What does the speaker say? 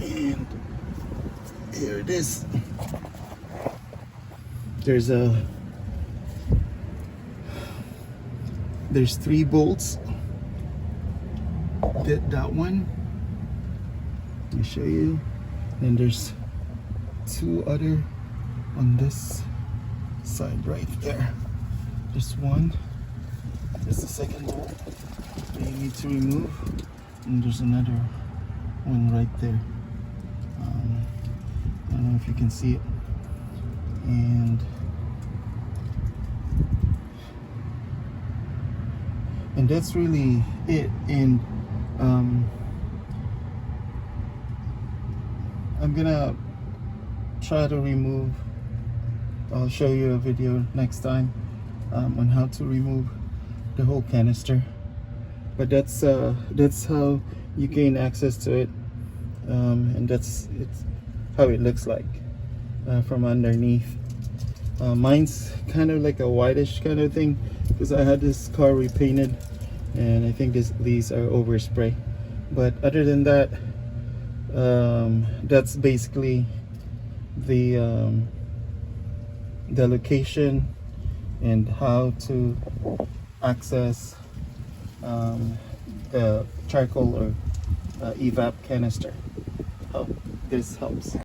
And here it is. There's 3 bolts. That one, let me show you. And there's 2 other on this side right there. There's one. There's the second bolt that you need to remove, and there's another one right there. I don't know if you can see it. And that's really it. And I'm gonna try to remove, I'll show you a video next time on how to remove the whole canister. But that's how you gain access to it, and it's how it looks like from underneath. Mine's kind of like a whitish kind of thing because I had this car repainted, and I think these are overspray. But other than that, that's basically the location and how to access the charcoal or evap canister. Hope this helps.